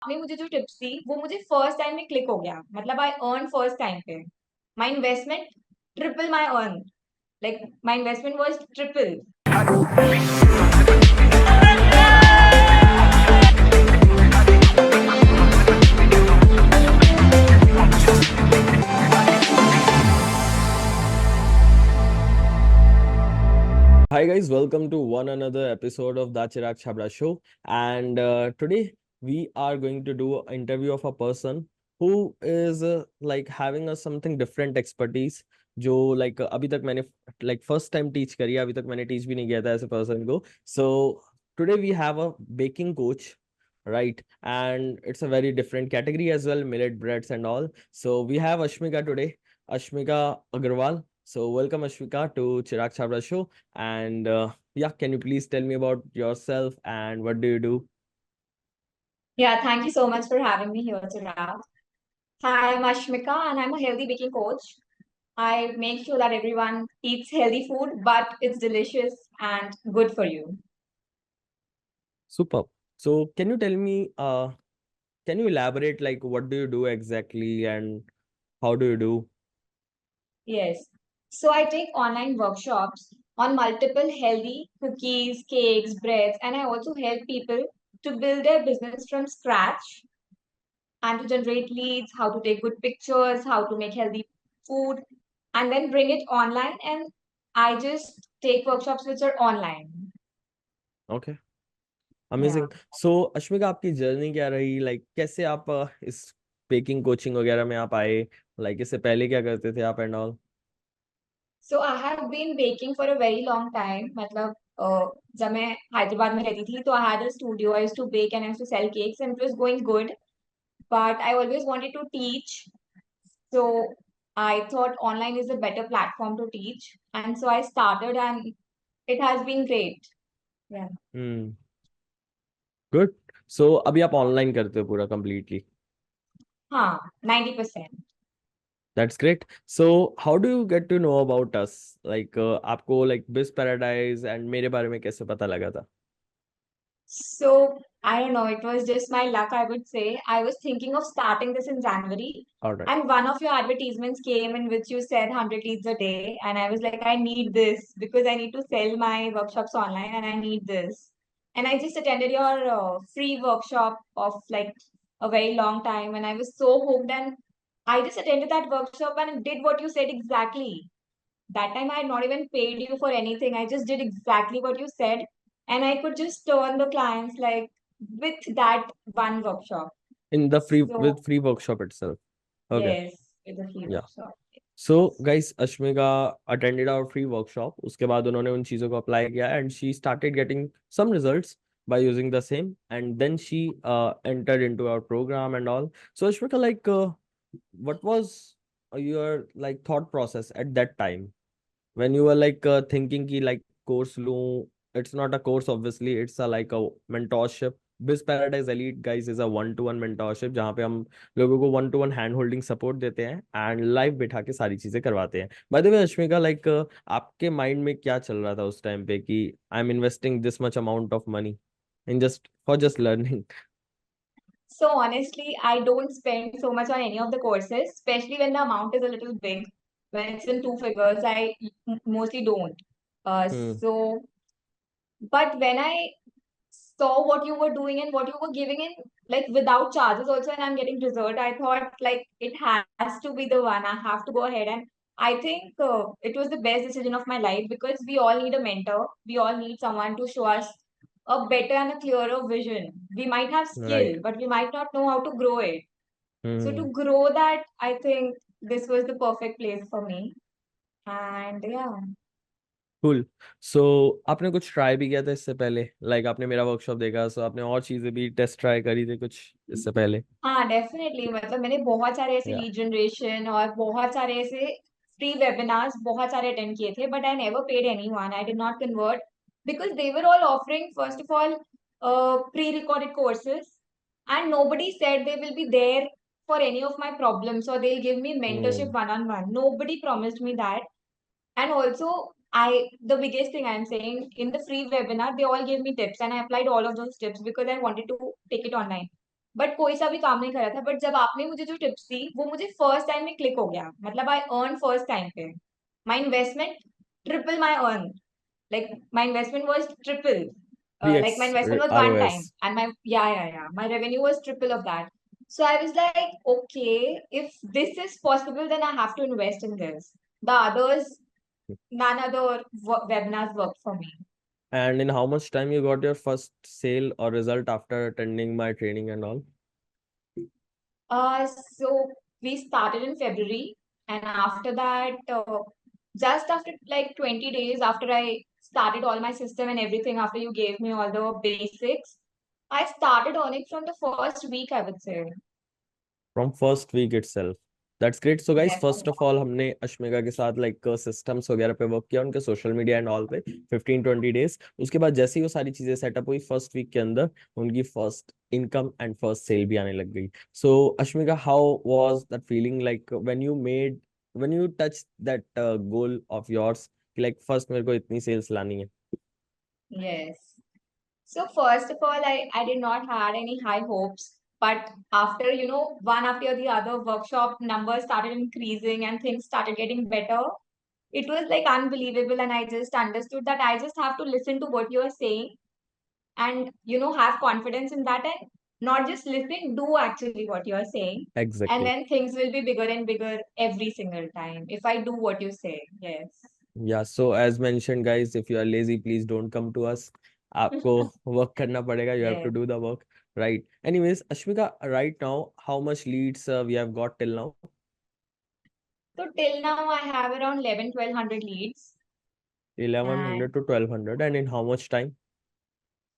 आपने मुझे जो टिप्स दी वो मुझे फर्स्ट टाइम में क्लिक हो गया, मतलब आई अर्न फर्स्ट टाइम पे। My investment triple my earn, like my investment was triple. Hi guys, welcome to one another episode of the Chirag Chabra Show. And today we are going to do an interview of a person who is like having a something different expertise. जो like अभी तक मैंने like first time teach करी है, अभी तक मैंने teach भी नहीं किया था ऐसे person को. So today we have a baking coach, right? And it's a very different category as well, millet breads and all. So we have Ashmika today, Ashmika Agarwal. So welcome Ashmika to Chirag Chabra Show. And yeah, can you please tell me about yourself and what do you do? Yeah, thank you so much for having me here, Chirag. Hi, I'm Ashmika and I'm a healthy baking coach. I make sure that everyone eats healthy food, but it's delicious and good for you. Super. So can you tell me, can you elaborate like what do you do exactly and how do you do? Yes. So I take online workshops on multiple healthy cookies, cakes, breads, and I also help people to build their business from scratch and to generate leads, how to take good pictures, how to make healthy food, and then bring it online. And I just take workshops which are online. Okay, Yeah. amazing. So Ashmika, आपकी journey क्या रही? Like कैसे आप इस baking coaching वगैरह में आप आए? Like इससे पहले क्या करते थे आप and all? So I have been baking for a very long time. मतलब जब मैं हैदराबाद में रहती थी तो I had a studio. I used to bake and I used to sell cakes and it was going good. But I always wanted to teach. So I thought online is a better platform to teach. And so I started and it has been great. Yeah. Hmm. Good. So अभी आप online करते हो पूरा completely. हाँ, 90%. That's great. So how do you get to know about us? Like आपको like Bizparadise and मेरे बारे में कैसे पता लगा था? So I don't know, it was just my luck, I would say. I was thinking of starting this in January, All right. and one of your advertisements came in which you said 100 leads a day, and I was like, I need this because I need to sell my workshops online, and I need this. And I just attended your free workshop of like a very long time, and I was so hooked, and I just attended that workshop and did what you said exactly. That time I had not even paid you for anything. I just did exactly what you said, and I could just turn the clients like with that one workshop. In the free So with free workshop itself. Okay. yes, with a free Yeah. workshop. So guys, Ashmika attended our free workshop. उसके बाद उन्होंने उन चीजों को apply किया and she started getting some results by using the same and then she entered into our program and all. So Ashmika, like what was your like thought process at that time when you were like thinking ki like course लूं? It's not a course, obviously. It's a like a mentorship. Biz Paradise Elite guys is a one to one mentorship जहाँ पे हम लोगों को one two one hand holding support देते हैं and live बैठा के सारी चीजें करवाते हैं. बाय द वे अश्मिका, लाइक आपके माइंड में क्या चल रहा था उस टाइम पे कि I am investing this much amount of money in just for just learning? So honestly, I don't spend so much on any of the courses, especially when the amount is a little big. When it's in two figures, I mostly don't. Hmm. So, but when I saw what you were doing and what you were giving in, like without charges also, and I'm getting result, I thought like it has to be the one. I have to go ahead, and I think it was the best decision of my life because we all need a mentor. We all need someone to show us a better and a clearer vision. We might have skill, Right. but we might not know how to grow it. So hmm. to grow that, I think this was the perfect place for me. And yeah. Cool. So आपने कुछ try भी किया था इससे पहले? Like आपने मेरा workshop देखा, सो आपने और चीजें भी टेस्ट ट्राई करी थी कुछ इससे पहले? हाँ, डेफिनेटली, मतलब मैंने बहुत सारे ऐसे या. लीड जनरेशन और बहुत सारे ऐसे फ्री वेबिनार्स बहुत सारे अटेंड किए थे, but I never paid anyone. I did not convert because they were all offering first of all pre recorded courses and nobody said they will be there for any of my problems or they'll give me mentorship hmm. one on one. Nobody promised me that. And also, the biggest thing I'm saying, in the free webinar they all gave me tips and I applied all of those tips because I wanted to take it online. But कोई सा भी काम नहीं कर रहा था। But जब आपने मुझे जो टिप्स दी वो मुझे फर्स्ट टाइम में क्लिक हो गया, मतलब आई अर्न फर्स्ट टाइम पे। माई investment triple my earn, like my investment was triple. Like my 3x investment was one time ROS. and my yeah my revenue was triple of that. So I was like, okay, if this is possible then I have to invest in this. The others, none other webinars work for me. And in how much time you got your first sale or result after attending my training and all? So we started in February, and after that, just after like 20 days after I started all my system and everything, after you gave me all the basics, I started earning from the first week, I would say. From first week itself. That's great. So guys, Yes. first of all हमने अश्मिका के साथ like systems वगैरह पे work किया, उनके social media and all पे 15-20 days. उसके बाद जैसे ही वो सारी चीजें सेटअप हुई, फर्स्ट वीक के अंदर उनकी first income and first sale भी आने लग गई। So Ashmika, how was that feeling like when you touch that goal of yours कि लाइक फर्स्ट मेरे को इतनी सेल्स लानी है? Yes. So first of all, I did not had any high hopes, but after, one after the other workshop numbers started increasing and things started getting better. It was like unbelievable, and I just understood that I just have to listen to what you are saying and have confidence in that, and not just listen, do actually what you are saying, and Exactly. then things will be bigger and bigger every single time if I do what you say. Yes. Yeah, so as mentioned, guys, if you are lazy, please don't come to us. आपको work करना पड़ेगा. You have to Yes. do the work, right? Anyways, Ashmika, right now, how much leads we have got till now? So till now I have around 11-1200 leads, and 1100 to 1200, and in how much time?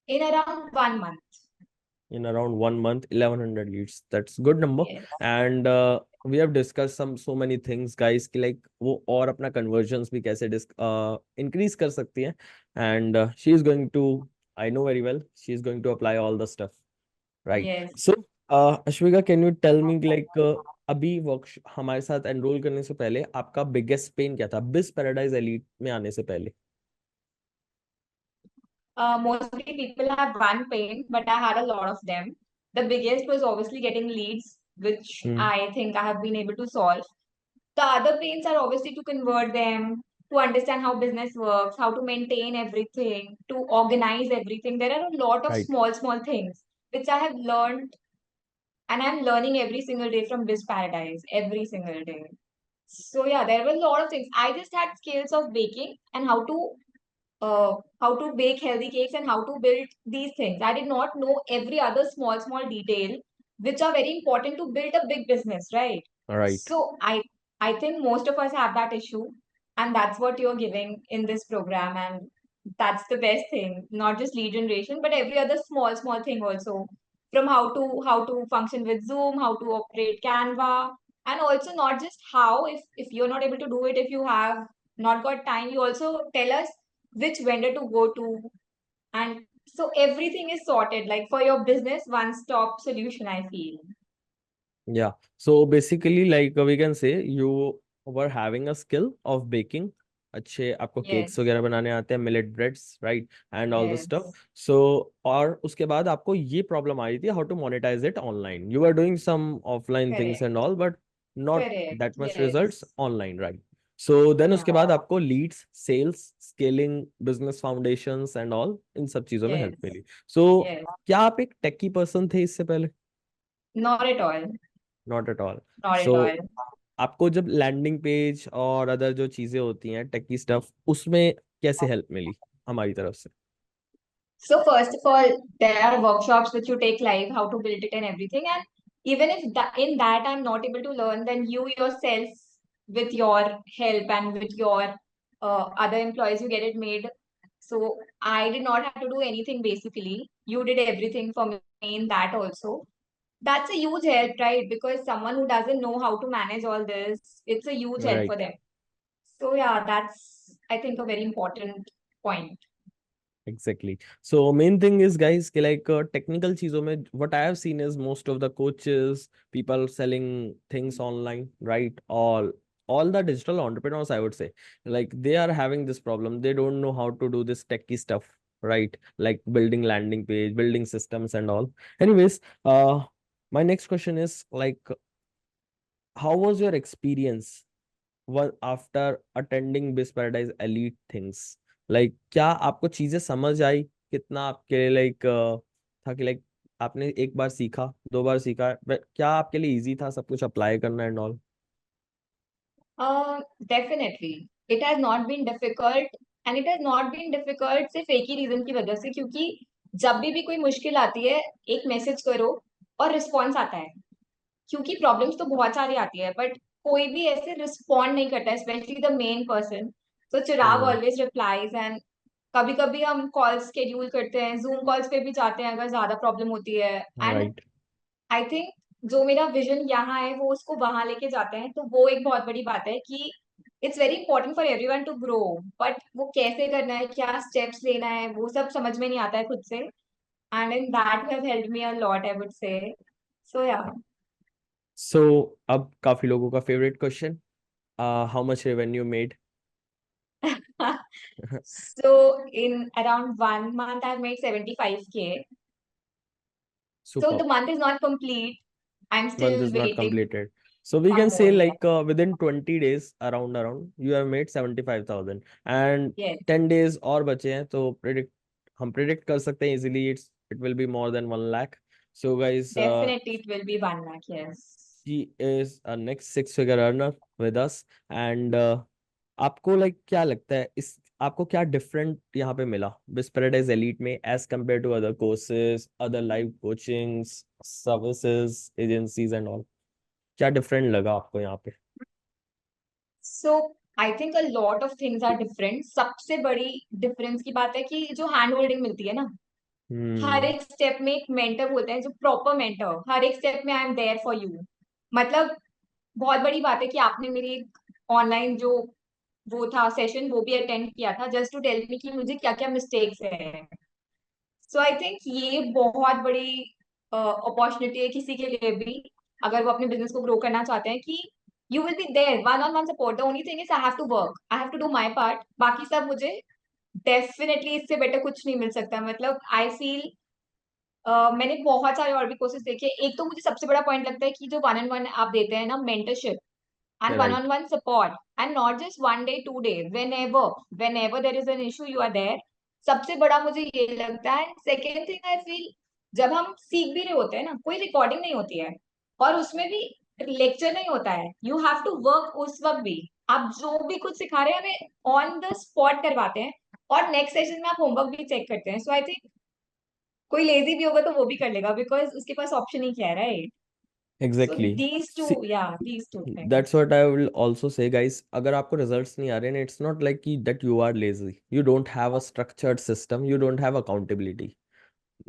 in around 1 month. In around 1 month, 1100 leads. That's good number. Yes. And we have discussed so many things, guys, कि like वो और अपना conversions भी कैसे increase कर सकती है. And she is going to, I know very well, she is going to apply all the stuff. Right. Yes. So, Ashwika, can you tell me like अभी वर्क हमारे साथ एनरोल करने से पहले आपका बिगेस्ट पेन क्या था बिज पैराडाइज एलीट में आने से पहले? Mostly people have one pain, but I had a lot of them. The biggest was obviously getting leads, which Hmm. I think I have been able to solve. The other pains are obviously to convert them, to understand how business works, how to maintain everything, to organize everything. There are a lot of Right. small things which I have learned, and I'm learning every single day from Biz Paradise, every single day. So yeah, there were a lot of things. I just had skills of baking and how to bake healthy cakes and how to build these things. I did not know every other small detail, which are very important to build a big business, right? All right. So I think most of us have that issue, and that's what you're giving in this program, and that's the best thing. Not just lead generation, but every other small thing also, from how to function with Zoom, how to operate Canva, and also not just how. If you're not able to do it, if you have not got time, you also tell us which vendor to go to, and so everything is sorted, like for your business, one stop solution, I feel. Yeah. So basically, like we can say you were having a skill of baking. अच्छे आपको cakes Yes. वगैरह बनाने आते हैं, millet breads, right, and all the stuff. Yes. So और उसके बाद आपको ये प्रॉब्लम आ रही थी how to monetize it online. You are doing some offline things Correct. And all, but not Correct. That much results Yes. Online, right? So then Yeah. उसके बाद आपको leads, sales, scaling, business foundations and all इन सब चीजों में Yes. Help मिली. So Yes. क्या आप एक टेकी पर्सन थे इससे पहले? Not at all. Not at all. Not at so all. आपको जब लैंडिंग पेज और अदर जो चीजें होती हैं टेकी स्टफ, उसमें कैसे हेल्प मिली हमारी तरफ से? So first of all, there are workshops which you take live, how to build it and everything. And even if in that I'm not able to learn, then you yourself, with your help and with your other employees, you get it made. So I did not have to do anything basically. You did everything for me in that also. That's a huge help, right? Because someone who doesn't know how to manage all this, it's a huge help for Right. them. So yeah, that's I think a very important point. Exactly. So main thing is, guys, कि like technical चीजों में what I have seen is most of the coaches, people selling things online, right? All the digital entrepreneurs, I would say, like they are having this problem. They don't know how to do this techie stuff, right? Like building landing page, building systems and all. Anyways, My next question is like, how was your experience one after attending Bizparadise Elite things? Like, क्या आपको चीजें समझ आई? कितना आपके लिए like था कि like आपने एक बार सीखा, दो बार सीखा, क्या आपके लिए इजी था सब कुछ अप्लाई करना and all? Definitely it has not been difficult, and it has not been difficult सिर्फ एक ही रीजन की वजह से, क्योंकि जब भी कोई मुश्किल आती है, एक मैसेज करो और रिस्पॉन्स आता है। क्योंकि प्रॉब्लम्स तो बहुत सारी आती है, बट कोई भी ऐसे रिस्पॉन्ड नहीं करता, स्पेशली द मेन पर्सन। तो चिराग हम्म। ऑलवेज रिप्लाईज, एंड कभी कभी हम कॉल स्केड्यूल करते हैं, जूम कॉल्स पे भी जाते हैं अगर ज्यादा प्रॉब्लम होती है। And right. आई थिंक जो मेरा विजन यहाँ है वो उसको वहां लेके जाते हैं, तो वो एक बहुत बड़ी बात है कि it's very important for everyone to grow. But वो कैसे करना है, क्या स्टेप्स लेना है, वो सब समझ में नहीं आता है खुद से। And in that have helped me a lot, I would say. So yeah. So अब काफी लोगों का favourite question, how much revenue made? So in around 1 month, I've made 75K. So super. the month is not complete. I'm Month still is not waiting completed. So we for can say more. Yeah. like within 20 days around you have made 75,000 and Yes, 10 days और बचे हैं तो हम predict कर सकते हैं easily it will be more than 1 lakh. So guys, definitely it will be 1 lakh. Yes. she is a next six-figure earner with us and आपको like क्या लगता है इस आपको क्या डिफरेंट यहाँ पे मिला बिस पैराडाइज एलीट में as compare to other courses, other live coachings, services, agencies and all? क्या डिफरेंट लगा आपको यहाँ पे? So I think a lot of things are different. सबसे बड़ी डिफरेंस की बात है कि जो हैंड होल्डिंग मिलती है ना, हर हम्म. एक स्टेप में एक मेंटर होता है, जो प्रॉपर मेंटर, हर एक स्टेप में I am there for you. मतलब बहुत बड़ी बात है कि आपने मेरी ऑनलाइन जो वो था सेशन, वो भी अटेंड किया था, जस्ट टू टेल मी कि मुझे क्या क्या मिस्टेक्स है। सो आई थिंक ये बहुत बड़ी अपॉर्चुनिटी है किसी के लिए भी, अगर वो अपने बिजनेस को ग्रो करना चाहते हैं, कि you will be there one on one support. The only thing is I have to work, I have to do my part, बाकी सब मुझे डेफिनेटली इससे बेटर कुछ नहीं मिल सकता। मतलब आई फील मैंने बहुत सारे और भी कोर्सेज देखे। एक तो मुझे सबसे बड़ा पॉइंट लगता है कि जो वन ऑन वन आप देते हैं ना, mentorship and right. one-on-one support, and not just 1 day 2 day, whenever there is an issue you are there। सबसे बड़ा मुझे ये लगता है। सेकेंड थिंग आई फील, जब हम सीख भी रहे होते हैं ना, कोई रिकॉर्डिंग नहीं होती है और उसमें भी लेक्चर नहीं होता है, यू हैव टू वर्क उस वक्त भी। आप जो भी कुछ सिखा रहे हैं हमें ऑन द स्पॉट करवाते हैं, और नेक्स्ट सेशन में आप होमवर्क भी चेक करते हैं। सो आई थिंक कोई लेजी भी होगा तो वो भी कर लेगा, बिकॉज उसके पास ऑप्शन ही क्या है, right? So exactly. These two, या these two that's things. What I will also say guys, अगर आपको रिजल्ट्स नहीं आ रहे हैं, इट्स नॉट लाइक कि that you are lazy, you don't have a structured system, you don't have accountability.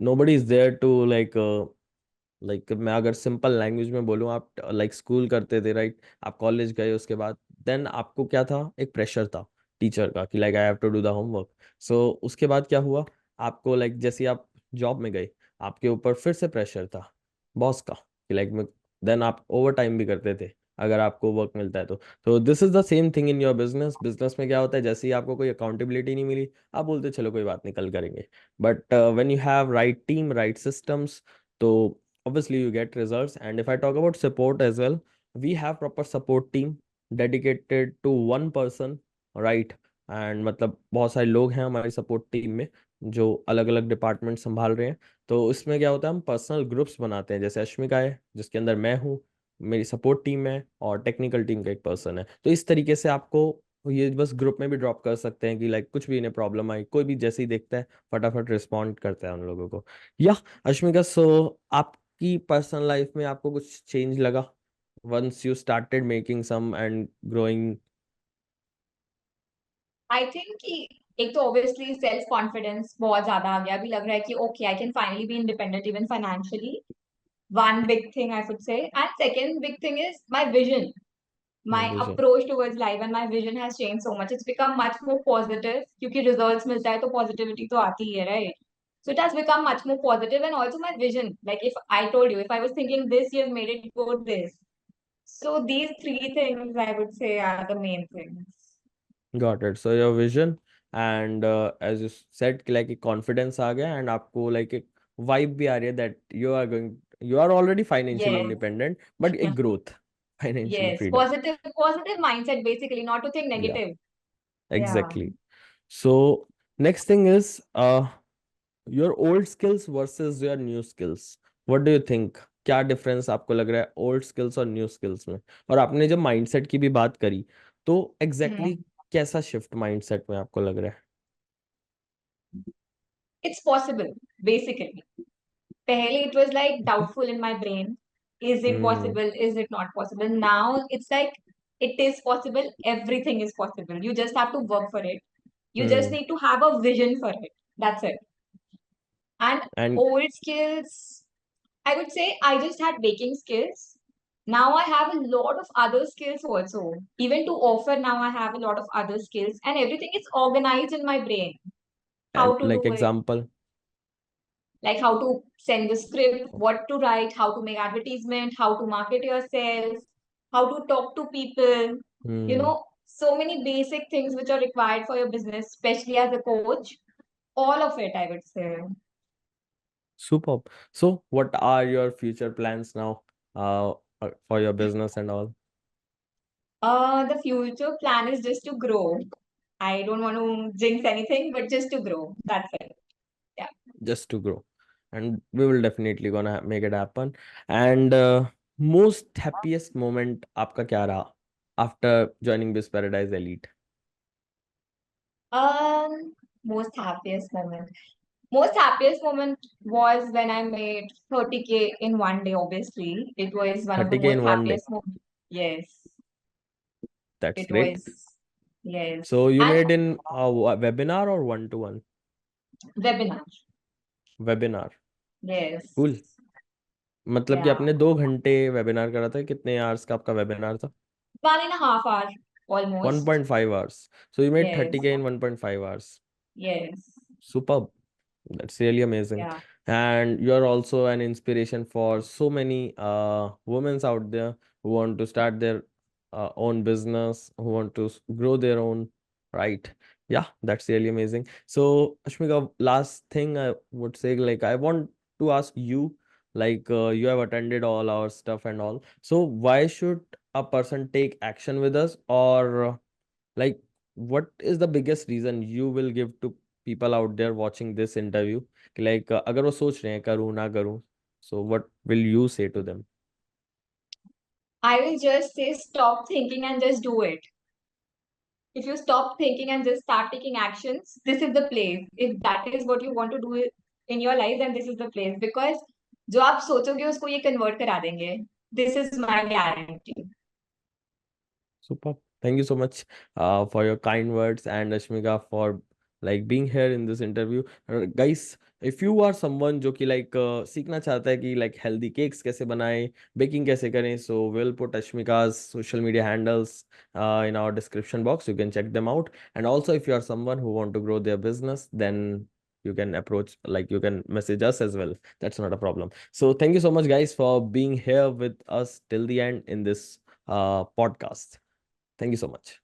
Nobody is there to like मैं अगर simple language में बोलूँ, आप लाइक स्कूल करते थे राइट, आप कॉलेज गए उसके बाद, देन आपको क्या था, एक प्रेशर था टीचर का कि like I have to do the homework. So उसके बाद क्या हुआ, आपको लाइक जैसे ही आप जॉब में गए, आपके ऊपर फिर से प्रेशर था बॉस का कि लाइक मैं, देन आप ओवर टाइम भी करते थे अगर आपको वर्क मिलता है तो this is the same thing in your business. Business में क्या होता है, जैसे ही आपको कोई अकाउंटेबिलिटी नहीं मिली, आप बोलते चलो कोई बात नहीं कल करेंगे. But when you have right team, right systems, तो obviously you get results. And if I talk about support as well, we have proper support team dedicated to one person, right? And मतलब बहुत सारे लोग हैं हमारी support team में जो अलग अलग डिपार्टमेंट संभाल रहे हैं. तो इसमें क्या होता है, हम पर्सनल ग्रुप्स बनाते हैं, जैसे अश्मिका है जिसके अंदर मैं हूँ, मेरी सपोर्ट टीम है, और टेक्निकल टीम का एक पर्सन है. तो इस तरीके से आपको ये बस ग्रुप में भी ड्रॉप कर सकते हैं कि लाइक कुछ भी इन्हें प्रॉब्लम आई, कोई भी जैसे ही देखता है फटाफट रिस्पॉन्ड करता है उन लोगों को. या अश्मिका, सो आप की पर्सनल लाइफ में आपको कुछ चेंज लगा once you started making some and growing? I think कि एक तो ऑब्वियसली सेल्फ कॉन्फिडेंस बहुत ज्यादा आ गया। अभी लग रहा है कि okay, I can finally be independent even financially. One big thing I would से। And second big thing is my vision, my vision. Approach towards life, and my vision has change so much. It's become much more positive, क्योंकि results मिलता है तो positivity तो आती ही है, right? So it has become much more positive, and also my vision. Like if I told you, if I was thinking this year made it go this. So these three things I would say are the main things. Got it. So your vision and as you said कि like एक confidence आ गया and आपको like एक vibe भी आ रही है that you are going, You are already financially Yes. independent, but a growth, financial Yes. freedom. Positive mindset, basically, not to think Yeah, negative. Yeah. exactly. So next thing is your old skills versus your new skills. What do you think? क्या difference आपको लग रहा है old skills और new skills में? और आपने जब माइंडसेट की भी बात करी, तो एग्जैक्टली Hmm. exactly कैसा शिफ्ट माइंडसेट में आपको लग रहा है? It's possible, basically. Pehle, it was like doubtful in my brain. Is it hmm. possible? Is it not possible? Now it's like it is possible. Everything is possible. You just have to work for it. You just hmm. need to have a vision for it. That's it. And And old skills, I would say I just had baking skills. Now I have a lot of other skills also. Even to offer, now I have a lot of other skills, and everything is organized in my brain. How to like do it, example. like how to send the script, what to write, how to make advertisement, how to market yourself, how to talk to people, Hmm. so many basic things which are required for your business, especially as a coach. All of it, I would say. Superb. So what are your future plans now for your business and all? The future plan is just to grow. I don't want to jinx anything, but just to grow. That's it. Yeah. Just to grow, and we will definitely gonna make it happen. And most happiest moment आपका क्या रहा after joining this Paradise Elite? Most happiest moment. Most happiest moment was when I made 30K in one day, obviously. It was one of the 30K most in one day. happiest moments. Yes, That's it great. was. Yes. So you And made in a webinar or one-to-one? webinar. Webinar. Yes. Cool. मतलब कि Yeah. आपने 2 घंटे webinar करा था, कितने hours का आपका webinar था? 1.5 hour almost. 1.5 hours. So you made Yes. 30K in 1.5 hours. Yes. Superb. That's really amazing. Yeah. And you're also an inspiration for so many women out there who want to start their own business, who want to grow their own, right? Yeah, that's really amazing. So, Ashmika, last thing I would say, like, I want to ask you, like, you have attended all our stuff and all. So, why should a person take action with us, or like, what is the biggest reason you will give to people out there watching this interview? Like, अगर वो सोच रहे हैं करूँ ना करूँ, so what will you say to them? I will just say stop thinking and just do it. If you stop thinking and just start taking actions, this is the place. If that is what you want to do in your life, then this is the place. Because जो आप सोचोगे उसको ये convert करा देंगे. This is my guarantee. Super. Thank you so much for your kind words, and Ashmika for like being here in this interview. Guys, if you are someone जो कि like सीखना चाहता है कि like healthy cakes कैसे बनाएं, baking कैसे करें, so we'll put Ashmika's social media handles in our description box. You can check them out. And also, if you are someone who want to grow their business, then you can approach, like you can message us as well. That's not a problem. So thank you so much, guys, for being here with us till the end in this podcast. Thank you so much.